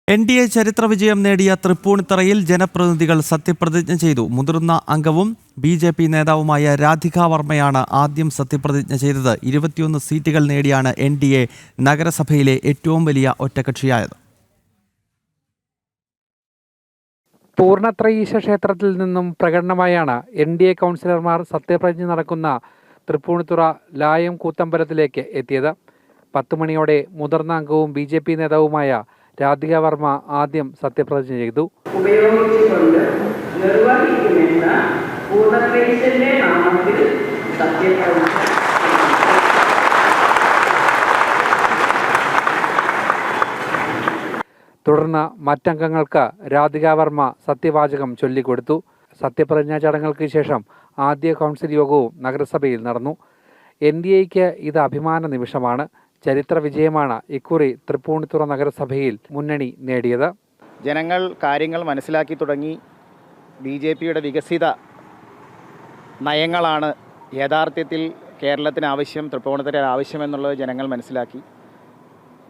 NDA ചരിത്ര വിജയം നേടിയ തൃപ്പൂണിത്തറയിൽ ജനപ്രതിനിധികൾ സത്യപ്രതിജ്ഞ ചെയ്തു. മുതിർന്ന അംഗവും BJP നേതാവുമായ രാധിക വർമ്മയാണ് ആദ്യം സത്യപ്രതിജ്ഞ ചെയ്തത്. 21 സീറ്റുകൾ നേടിയാണ് NDA നഗരസഭയിലെ ഏറ്റവും വലിയ ഒറ്റകക്ഷിയായത്. പൂർണ്ണത്ര ഈശ്വര ക്ഷേത്രത്തിൽ നിന്നും പ്രകടനമായാണ് NDA കൗൺസിലർമാർ സത്യപ്രതിജ്ഞ നടക്കുന്ന തൃപ്പൂണിത്തുറ ലായം കൂത്തമ്പലത്തിലേക്ക് എത്തിയത്. 10 മണിയോടെ മുതിർന്ന അംഗവും BJP നേതാവുമായ രാധിക വർമ്മ ആദ്യം സത്യപ്രതിജ്ഞ ചെയ്തു. ഉപയോഗിച്ചുകൊണ്ട് നിർവഹിക്കുമെന്ന പൂർണ്ണത്രയീശ്വരന്റെ നാമത്തിൽ സത്യപ്രതിജ്ഞ. തുടർന്ന് മറ്റംഗങ്ങൾക്ക് രാധിക വർമ്മ സത്യവാചകം ചൊല്ലിക്കൊടുത്തു. സത്യപ്രതിജ്ഞാ ചടങ്ങുകൾക്ക് ശേഷം ആദ്യ കൗൺസിൽ യോഗവും നഗരസഭയിൽ നടന്നു. NDAയ്ക്ക് ഇത് അഭിമാന നിമിഷമാണ്. ചരിത്ര വിജയമാണ് ഇക്കുറി തൃപ്പൂണിത്തുറ നഗരസഭയിൽ മുന്നണി നേടിയത്. ജനങ്ങൾ കാര്യങ്ങൾ മനസ്സിലാക്കി തുടങ്ങി. BJPയുടെ വികസിത നയങ്ങളാണ് യഥാർത്ഥത്തിൽ കേരളത്തിന് ആവശ്യം, തൃപ്പൂണിത്തുറ ആവശ്യമെന്നുള്ളത് ജനങ്ങൾ മനസ്സിലാക്കി.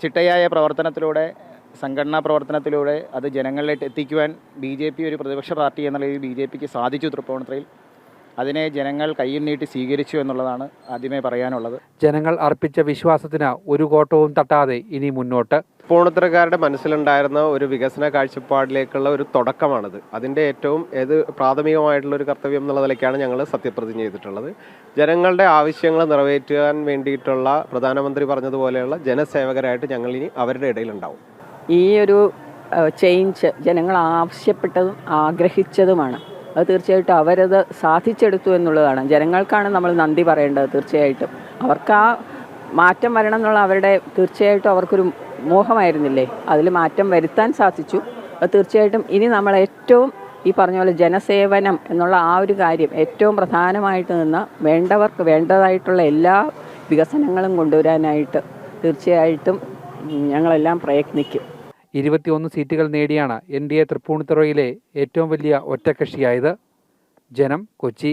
ചിട്ടയായ പ്രവർത്തനത്തിലൂടെ, സംഘടനാ പ്രവർത്തനത്തിലൂടെ അത് ജനങ്ങളിലേക്ക് എത്തിക്കുവാൻ BJP ഒരു പ്രതിപക്ഷ പാർട്ടി എന്നുള്ള BJPക്ക് സാധിച്ചു. തൃപ്പൂണിത്തുറയിൽ അതിനെ ജനങ്ങൾ കയ്യിൽ നീട്ടി സ്വീകരിച്ചു എന്നുള്ളതാണ് ആദ്യമേ പറയാനുള്ളത്. ജനങ്ങൾ അർപ്പിച്ച വിശ്വാസത്തിന് ഒരു കോട്ടവും തട്ടാതെ ഇനി മുന്നോട്ട്. തൃപ്പൂണിത്തുറക്കാരുടെ മനസ്സിലുണ്ടായിരുന്ന ഒരു വികസന കാഴ്ചപ്പാടിലേക്കുള്ള ഒരു തുടക്കമാണിത്. അതിൻ്റെ ഏറ്റവും പ്രാഥമികമായിട്ടുള്ള ഒരു കർത്തവ്യം എന്നുള്ള നിലയ്ക്കാണ് ഞങ്ങൾ സത്യപ്രതിജ്ഞ ചെയ്തിട്ടുള്ളത്. ജനങ്ങളുടെ ആവശ്യങ്ങൾ നിറവേറ്റാൻ വേണ്ടിയിട്ടുള്ള പ്രധാനമന്ത്രി പറഞ്ഞതുപോലെയുള്ള ജനസേവകരായിട്ട് ഞങ്ങൾ ഇനി അവരുടെ ഇടയിലുണ്ടാവും. ഈ ഒരു ചേഞ്ച് ജനങ്ങൾ ആവശ്യപ്പെട്ടതും ആഗ്രഹിച്ചതുമാണ്. അത് തീർച്ചയായിട്ടും അവരത് സാധിച്ചെടുത്തു എന്നുള്ളതാണ്. ജനങ്ങൾക്കാണ് നമ്മൾ നന്ദി പറയേണ്ടത്. തീർച്ചയായിട്ടും അവർക്ക് ആ മാറ്റം വരണം എന്നുള്ള അവരുടെ തീർച്ചയായിട്ടും അവർക്കൊരു മോഹമായിരുന്നില്ലേ, അതിൽ മാറ്റം വരുത്താൻ സാധിച്ചു. അത് തീർച്ചയായിട്ടും ഇനി നമ്മൾ ഏറ്റവും ഈ പറഞ്ഞ പോലെ ജനസേവനം എന്നുള്ള ആ ഒരു കാര്യം ഏറ്റവും പ്രധാനമായിട്ട് നിന്ന് വേണ്ടവർക്ക് വേണ്ടതായിട്ടുള്ള എല്ലാ വികസനങ്ങളും കൊണ്ടുവരാനായിട്ട് തീർച്ചയായിട്ടും ഞങ്ങളെല്ലാം പ്രയത്നിക്കും. 21 സീറ്റുകൾ നേടിയാണ് NDA തൃപ്പൂണിത്തുറയിലെ ഏറ്റവും വലിയ ഒറ്റക്കക്ഷിയായത്. ജനം, കൊച്ചി.